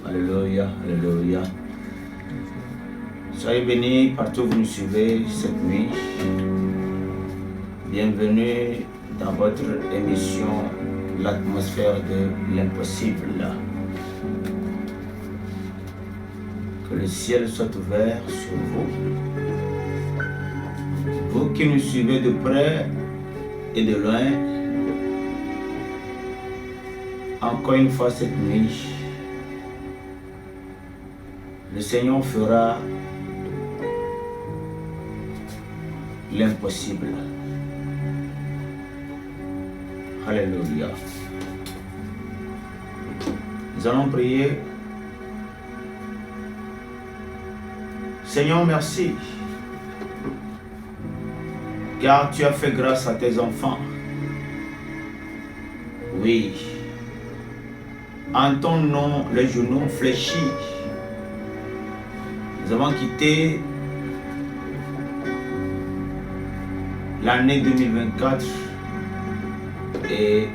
Alléluia, alléluia. Soyez bénis partout où vous nous suivez cette nuit. Bienvenue dans votre émission L'atmosphère de l'impossible. Que le ciel soit ouvert sur vous. Vous qui nous suivez de près et de loin, encore une fois cette nuit, le Seigneur fera l'impossible. Alléluia. Nous allons prier. Seigneur, merci, car tu as fait grâce à tes enfants. Oui, en ton nom, les genoux ont fléchi. Nous avons quitté l'année 2024 et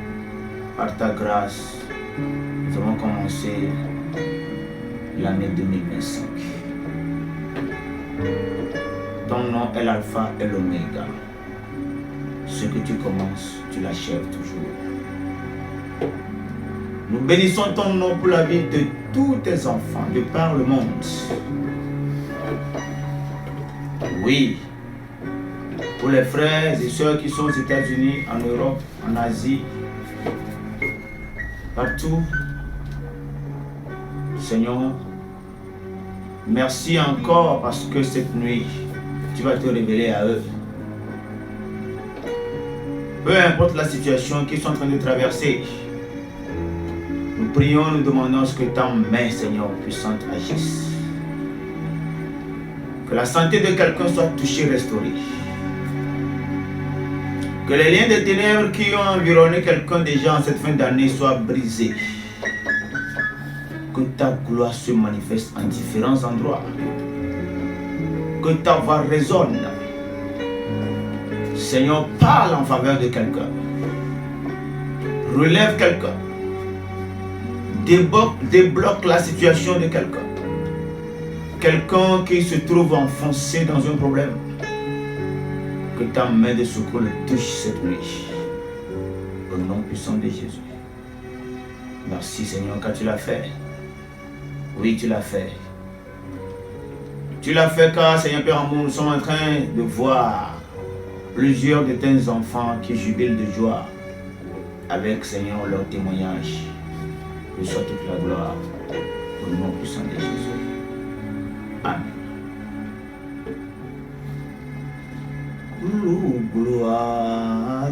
par ta grâce, nous avons commencé l'année 2025. Ton nom est l'alpha et l'oméga. Ce que tu commences, tu l'achèves toujours. Nous bénissons ton nom pour la vie de tous tes enfants de par le monde. Oui, pour les frères et sœurs qui sont aux États-Unis, en Europe, en Asie, partout. Seigneur, merci encore parce que cette nuit, tu vas te révéler à eux. Peu importe la situation qu'ils sont en train de traverser, nous prions, nous demandons ce que ta main, Seigneur, puissante agisse. Que la santé de quelqu'un soit touchée, restaurée. Que les liens de ténèbres qui ont environné quelqu'un déjà en cette fin d'année soient brisés. Que ta gloire se manifeste en différents endroits. Que ta voix résonne. Seigneur, parle en faveur de quelqu'un. Relève quelqu'un. Débloque la situation de quelqu'un. Quelqu'un qui se trouve enfoncé dans un problème. Que ta main de secours le touche cette nuit. Au nom puissant de Jésus. Merci Seigneur, car tu l'as fait. Oui, tu l'as fait. Tu l'as fait car, Seigneur Père amour, nous sommes en train de voir plusieurs de tes enfants qui jubilent de joie avec, Seigneur, leur témoignage. Que soit toute la gloire au nom puissant de Jésus. Amen. Gloire, gloire,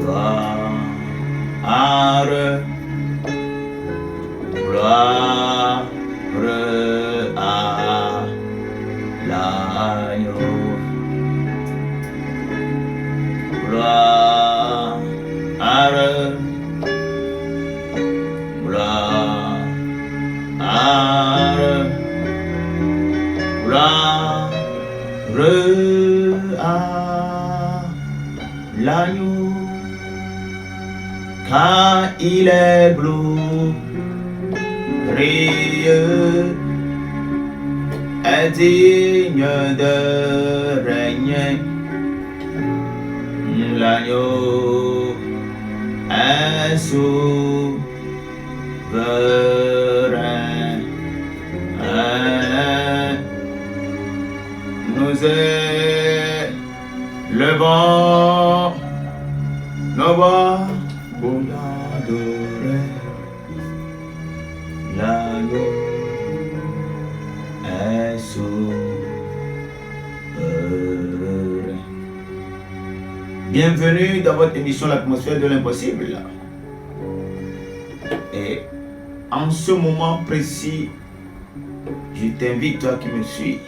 gloire à l'agneau. Gloire, gloire, gloire à l'agneau, car il est glorieux et digne de régner. L'agneau est souverain. Nous élevons nos voix pour l'adorer. L'agneau est souverain. Bienvenue dans votre émission L'atmosphère de l'impossible. Et en ce moment précis, je t'invite, toi qui me suis,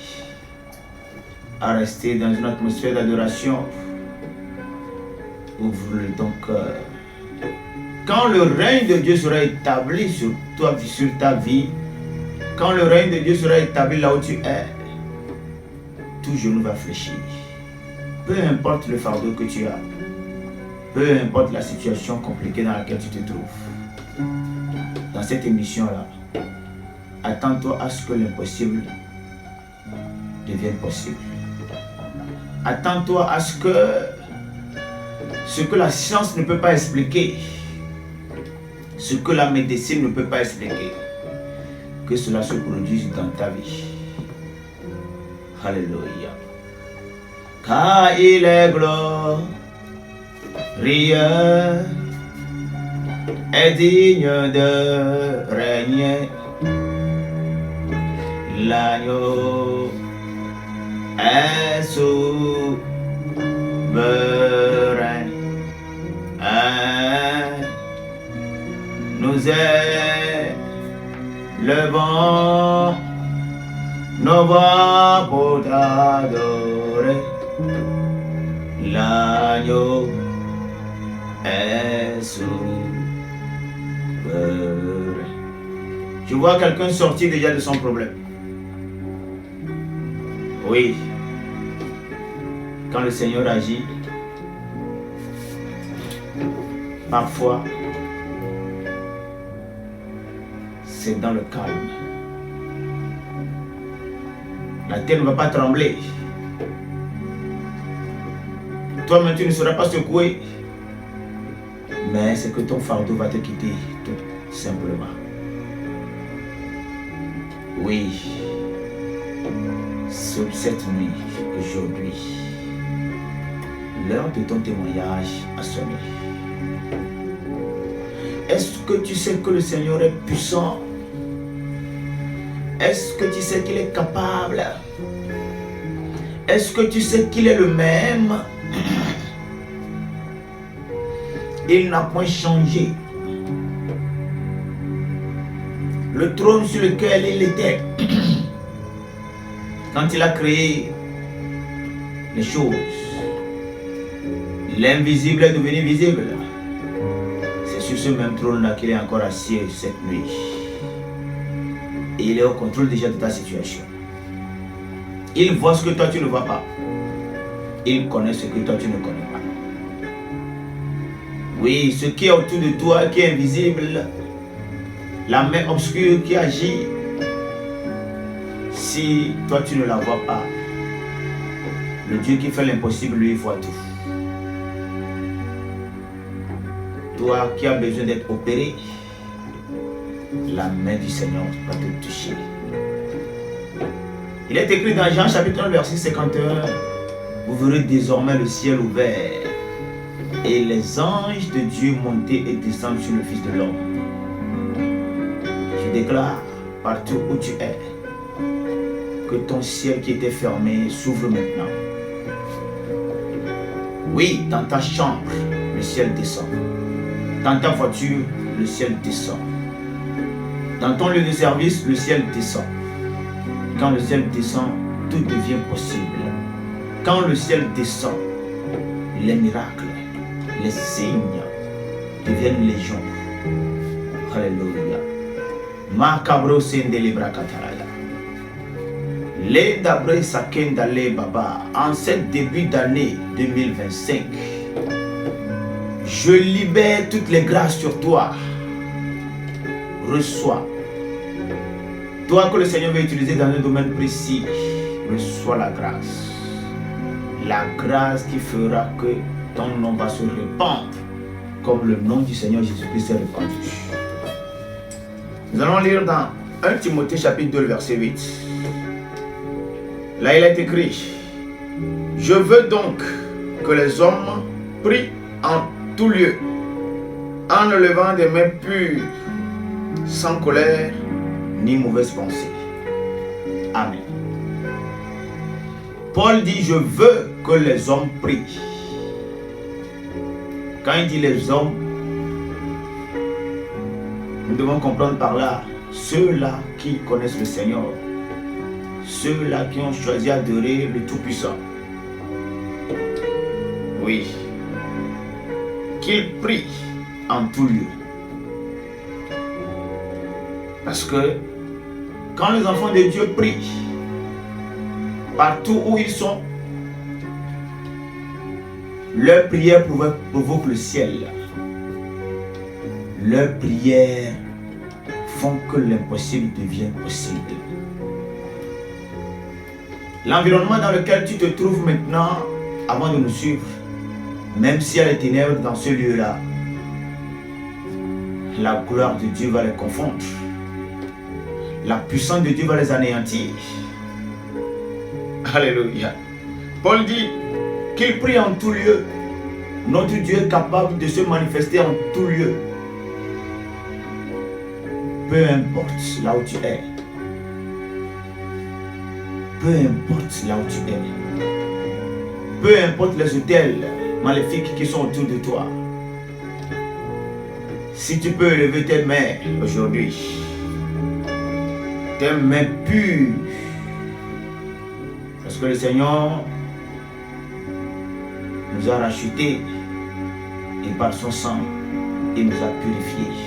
à rester dans une atmosphère d'adoration. Ouvre ton cœur. Quand le règne de Dieu sera établi sur toi, sur ta vie, quand le règne de Dieu sera établi là où tu es, tout genou va fléchir. Peu importe le fardeau que tu as, peu importe la situation compliquée dans laquelle tu te trouves, cette émission-là, attends-toi à ce que l'impossible devienne possible. Attends-toi à ce que la science ne peut pas expliquer, ce que la médecine ne peut pas expliquer, que cela se produise dans ta vie. Alléluia. Car il est glorieux et digne de régner. L'agneau est souverain. Nous élevons nos voix pour t'adorer. L'agneau est souverain. Je vois quelqu'un sortir déjà de son problème. Oui. Quand le Seigneur agit, parfois, c'est dans le calme. La terre ne va pas trembler. Toi-même, tu ne seras pas secoué. Mais c'est que ton fardeau va te quitter tout simplement. Oui. Sur cette nuit, aujourd'hui, l'heure de ton témoignage a sonné. Est-ce que tu sais que le Seigneur est puissant? Est-ce que tu sais qu'il est capable? Est-ce que tu sais qu'il est le même? Il n'a point changé. Le trône sur lequel il était, quand il a créé les choses, l'invisible est devenu visible. C'est sur ce même trône-là qu'il est encore assis cette nuit. Et il est au contrôle déjà de ta situation. Il voit ce que toi tu ne vois pas. Il connaît ce que toi tu ne connais pas. Oui, ce qui est autour de toi, qui est invisible, la main obscure qui agit, si toi tu ne la vois pas, le Dieu qui fait l'impossible, lui, voit tout. Toi qui as besoin d'être opéré, la main du Seigneur va te toucher. Il est écrit dans Jean chapitre 1 verset 51, vous verrez désormais le ciel ouvert et les anges de Dieu monter et descendre sur le Fils de l'homme. Je déclare partout où tu es que ton ciel qui était fermé s'ouvre maintenant. Oui, dans ta chambre, le ciel descend. Dans ta voiture, le ciel descend. Dans ton lieu de service, le ciel descend. Quand le ciel descend, tout devient possible. Quand le ciel descend, les miracles, les signes deviennent légion. Alléluia. Makabro sendele brakataraya. Les dabre sakenda le baba. En ce début d'année 2025, je libère toutes les grâces sur toi. Reçois. Toi que le Seigneur veut utiliser dans un domaine précis, reçois la grâce. La grâce qui fera que ton nom va se répandre comme le nom du Seigneur Jésus-Christ s'est répandu. Nous allons lire dans 1 Timothée chapitre 2 verset 8. Là il est écrit: je veux donc que les hommes prient en tout lieu, en levant des mains pures, sans colère ni mauvaise pensée. Amen. Paul dit: je veux que les hommes prient. Quand il dit les hommes, nous devons comprendre par là ceux-là qui connaissent le Seigneur, ceux-là qui ont choisi d'adorer le Tout-Puissant. Oui. Qu'ils prient en tout lieu. Parce que quand les enfants de Dieu prient, partout où ils sont, leur prière provoque le ciel. Leur prière font que l'impossible devienne possible. L'environnement dans lequel tu te trouves maintenant, avant de nous suivre, même s'il y a les ténèbres dans ce lieu-là, la gloire de Dieu va les confondre. La puissance de Dieu va les anéantir. Alléluia. Paul dit qu'il prie en tout lieu. Notre Dieu est capable de se manifester en tout lieu. Peu importe là où tu es. Peu importe là où tu es. Peu importe les autels maléfiques qui sont autour de toi. Si tu peux élever tes mains aujourd'hui, tes mains pures, parce que le Seigneur nous a rachetés et par son sang, il nous a purifiés.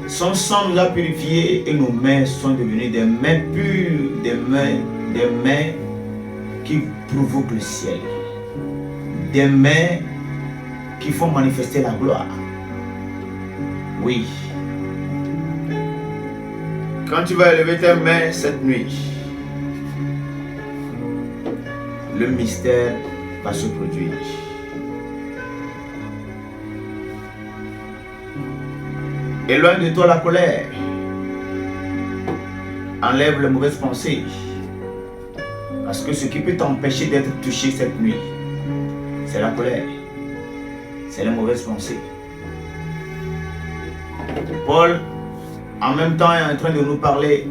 Son sang nous a purifiés et nos mains sont devenues des mains pures, des mains qui provoquent le ciel, des mains qui font manifester la gloire. Oui. Quand tu vas élever tes mains cette nuit, le mystère va se produire. Éloigne de toi la colère. Enlève les mauvaises pensées. Parce que ce qui peut t'empêcher d'être touché cette nuit, c'est la colère. C'est les mauvaises pensées. Paul, en même temps, est en train de nous parler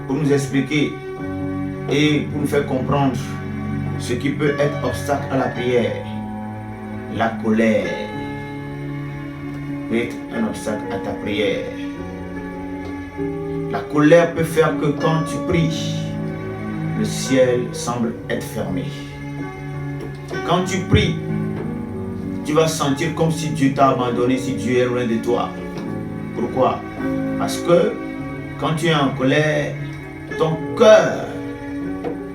pour nous expliquer et pour nous faire comprendre ce qui peut être obstacle à la prière. La colère peut être un obstacle à ta prière. La colère peut faire que quand tu pries, le ciel semble être fermé. Quand tu pries, tu vas sentir comme si Dieu t'a abandonné, si Dieu est loin de toi. Pourquoi? Parce que quand tu es en colère, ton cœur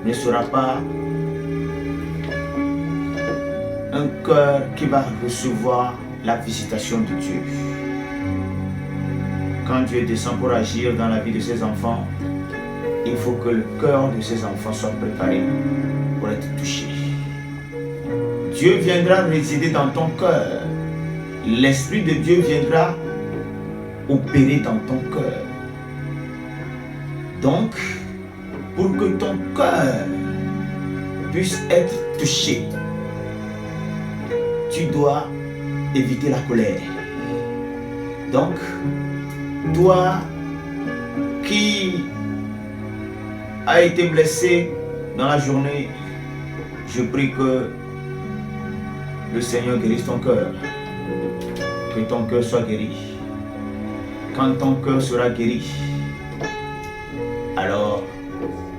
ne sera pas un cœur qui va recevoir la visitation de Dieu. Quand Dieu descend pour agir dans la vie de ses enfants, il faut que le cœur de ses enfants soit préparé pour être touché. Dieu viendra résider dans ton cœur. L'Esprit de Dieu viendra opérer dans ton cœur. Donc, pour que ton cœur puisse être touché, tu dois éviter la colère. Donc, toi qui as été blessé dans la journée, je prie que le Seigneur guérisse ton cœur. Que ton cœur soit guéri. Quand ton cœur sera guéri, alors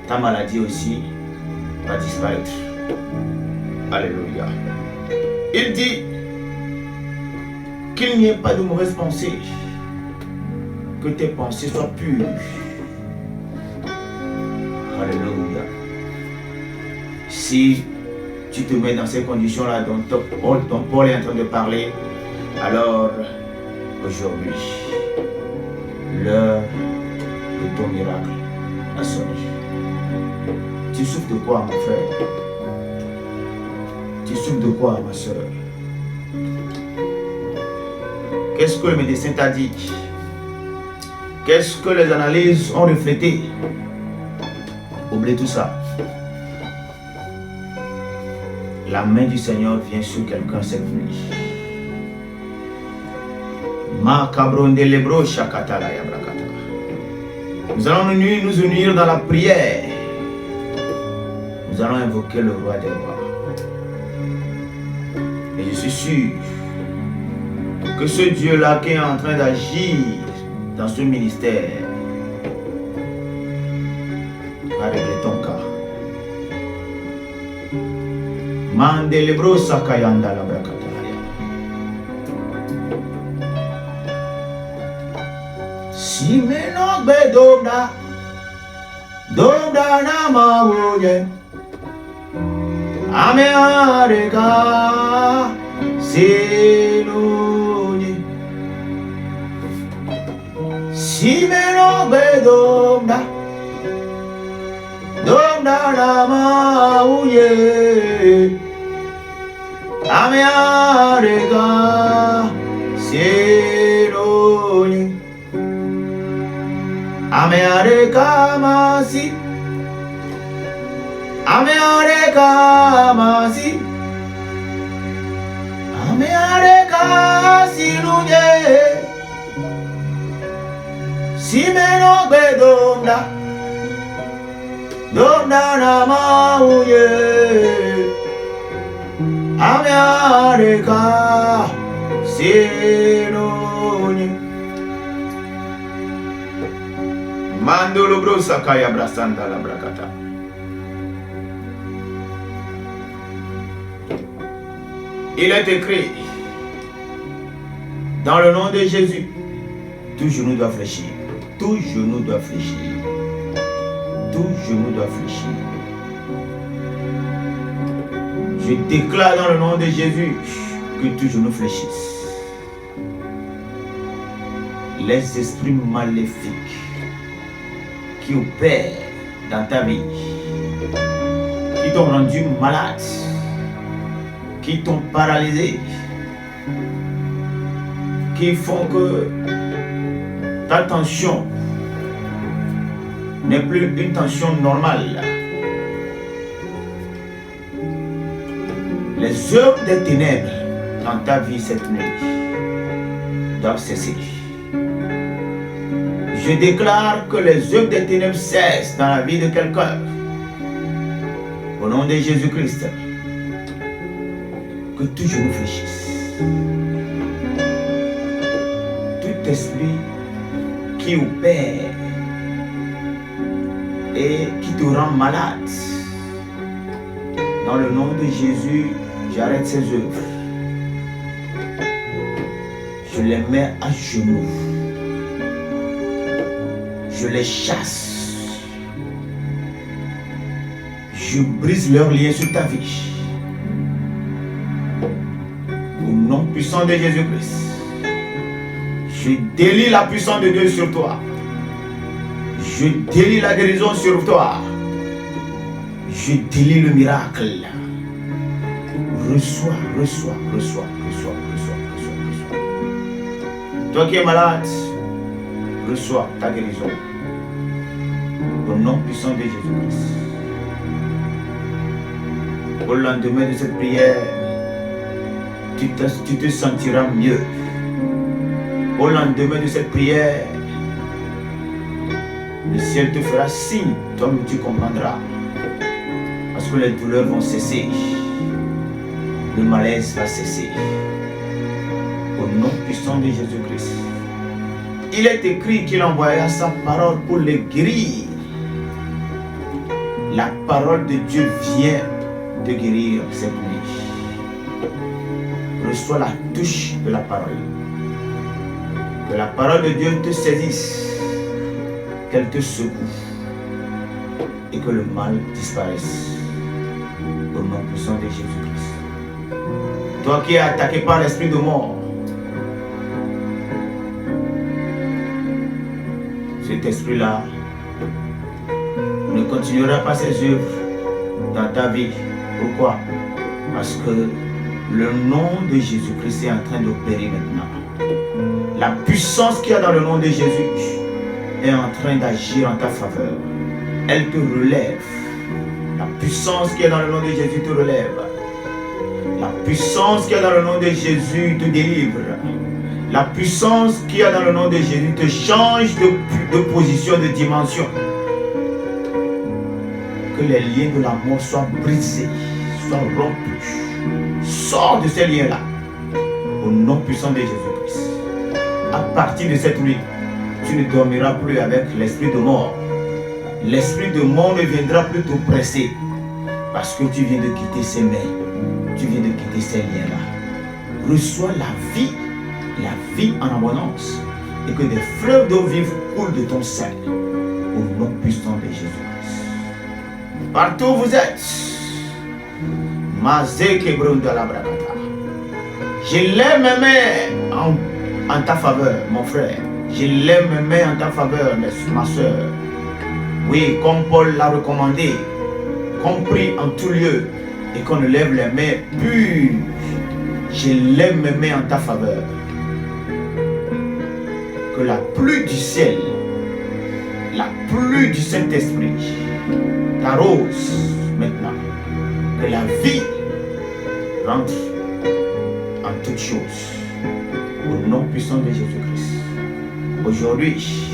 ta maladie aussi va disparaître. Alléluia. Il dit qu'il n'y ait pas de mauvaises pensées. Que tes pensées soient pures. Alléluia. Si tu te mets dans ces conditions-là dont Paul est en train de parler, alors aujourd'hui, l'heure de ton miracle a sonné. Tu souffres de quoi, mon frère? Tu souffres de quoi, ma soeur? Qu'est-ce que le médecin t'a dit? Qu'est-ce que les analyses ont reflété? Oublie tout ça. La main du Seigneur vient sur quelqu'un cette nuit. Nous allons nous unir dans la prière. Nous allons invoquer le roi des rois. Et je suis sûr que ce Dieu-là qui est en train d'agir dans ce ministère va régler ton cas. Mandelebro sakayanda la brakata. Si meno be domda na mawoye ame areka senonye Si me no bedomda, domda la mauye, amearega sieroni, amearega masi, amearega masi, amearega sinunye. Si me no bedomda, domda na mauye, ame areka sironi. Mandolo brosa kaya brasanda la brakata. Il est écrit dans le nom de Jésus, tout genou doit fléchir. Tout genou doit fléchir. Tout genou doit fléchir. Je déclare dans le nom de Jésus que tout genou fléchisse. Les esprits maléfiques qui opèrent dans ta vie, qui t'ont rendu malade, qui t'ont paralysé, qui font que ta tension n'est plus une tension normale. Les œuvres des ténèbres dans ta vie cette nuit doivent cesser. Je déclare que les œuvres des ténèbres cessent dans la vie de quelqu'un. Au nom de Jésus-Christ, que tout genou fléchisse. Tout esprit qui opère et qui te rend malade, dans le nom de Jésus, j'arrête ces œuvres. Je les mets à genoux. Je les chasse. Je brise leurs liens sur ta vie. Au nom puissant de Jésus-Christ, je délie la puissance de Dieu sur toi. Je délie la guérison sur toi. Je délie le miracle. Reçois. Toi qui es malade, reçois ta guérison. Au nom puissant de Jésus-Christ. Au lendemain de cette prière, tu te sentiras mieux. Au lendemain de cette prière, le ciel te fera signe, toi-même tu comprendras. Parce que les douleurs vont cesser. Le malaise va cesser. Au nom puissant de Jésus-Christ. Il est écrit qu'il envoya sa parole pour les guérir. La parole de Dieu vient de guérir cette nuit. Reçois la touche de la parole. Que la parole de Dieu te saisisse, qu'elle te secoue et que le mal disparaisse. Au nom puissant de Jésus-Christ. Toi qui es attaqué par l'esprit de mort, cet esprit-là ne continuera pas ses œuvres dans ta vie. Pourquoi? Parce que le nom de Jésus-Christ est en train d'opérer maintenant. La puissance qu'il y a dans le nom de Jésus est en train d'agir en ta faveur. Elle te relève. La puissance qu'il y a dans le nom de Jésus te relève. La puissance qu'il y a dans le nom de Jésus te délivre. La puissance qu'il y a dans le nom de Jésus te change de position, de dimension. Que les liens de la mort soient brisés, soient rompus. Sors de ces liens-là. Au nom puissant de Jésus-Christ. À partir de cette nuit, tu ne dormiras plus avec l'esprit de mort. L'esprit de mort ne viendra plus te presser. Parce que tu viens de quitter ces mains. Tu viens de quitter ces liens-là. Reçois la vie en abondance. Et que des fleuves d'eau vive coulent de ton sein. Au nom puissant de Jésus-Christ. Partout où vous êtes, je lève mes mains en ta faveur, mon frère. Je lève mes mains en ta faveur, ma soeur. Oui, comme Paul l'a recommandé, compris en tout lieu, et qu'on lève les mains pures. Je lève mes mains en ta faveur. Que la pluie du ciel, la pluie du Saint-Esprit t'arrose maintenant. Que la vie rentre en toutes choses. Au nom puissant de Jésus-Christ. Aujourd'hui,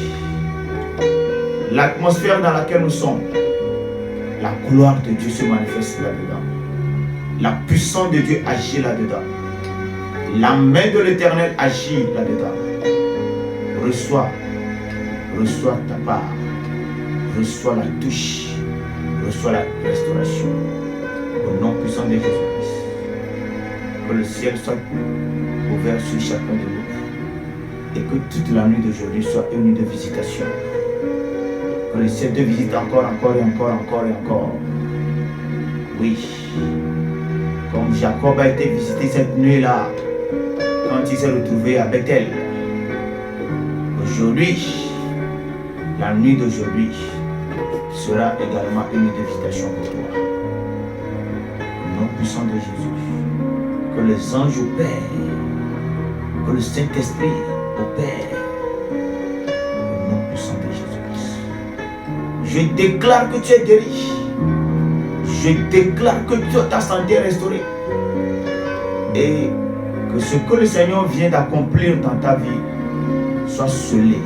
l'atmosphère dans laquelle nous sommes, la gloire de Dieu se manifeste là-dedans. La puissance de Dieu agit là-dedans. La main de l'Éternel agit là-dedans. Reçois ta part. Reçois la touche. Reçois la restauration. Au nom puissant de Jésus-Christ. Que le ciel soit ouvert sur chacun de nous. Et que toute la nuit d'aujourd'hui soit une nuit de visitation. Que le ciel te visite encore. Oui. Comme Jacob a été visité cette nuit-là, quand il s'est retrouvé à Bethel. Aujourd'hui, la nuit d'aujourd'hui sera également une nuit de visitation pour toi. Au nom puissant de Jésus. Que les anges opèrent. Que le Saint-Esprit opère. Au nom puissant de Jésus-Christ. Je déclare que tu es guéri. Je déclare que ta santé est restaurée. Et que ce que le Seigneur vient d'accomplir dans ta vie soit scellé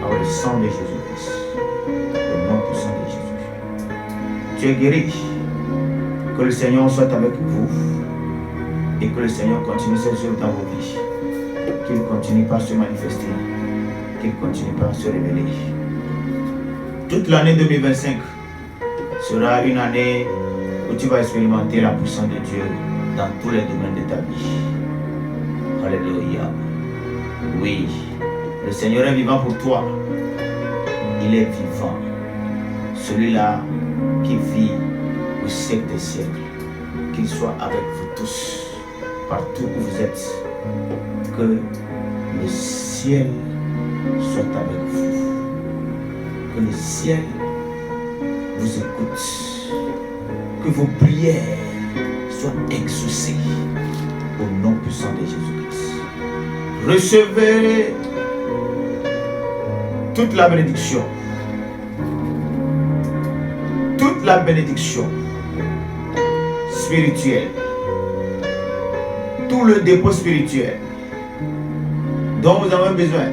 par le sang de Jésus-Christ. Au nom puissant de Jésus. Tu es guéri. Que le Seigneur soit avec vous. Et que le Seigneur continue ses œuvres dans vos vies. Qu'il continue par se manifester. Qu'il continue par se révéler. Toute l'année 2025 sera une année où tu vas expérimenter la puissance de Dieu dans tous les domaines de ta vie. Alléluia. Oui, le Seigneur est vivant pour toi. Il est vivant. Celui-là qui vit au siècle des siècles. Qu'il soit avec vous tous, partout où vous êtes. Que le ciel soit avec vous. Que le ciel vous écoute. Que vos prières soient exaucées au nom puissant de Jésus-Christ. Recevez toute la bénédiction. Toute la bénédiction spirituelle. Tout le dépôt spirituel dont vous avez besoin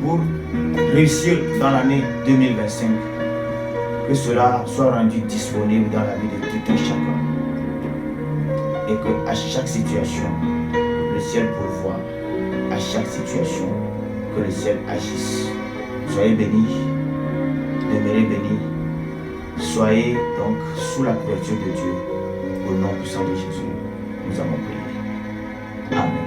pour réussir dans l'année 2025. Que cela soit rendu disponible dans la vie de tout un chacun. Et que à chaque situation, le ciel pourvoit. À chaque situation, que le ciel agisse. Soyez bénis, demeurez bénis. Soyez donc sous la couverture de Dieu. Au nom puissant de Jésus, nous avons prié. Amen.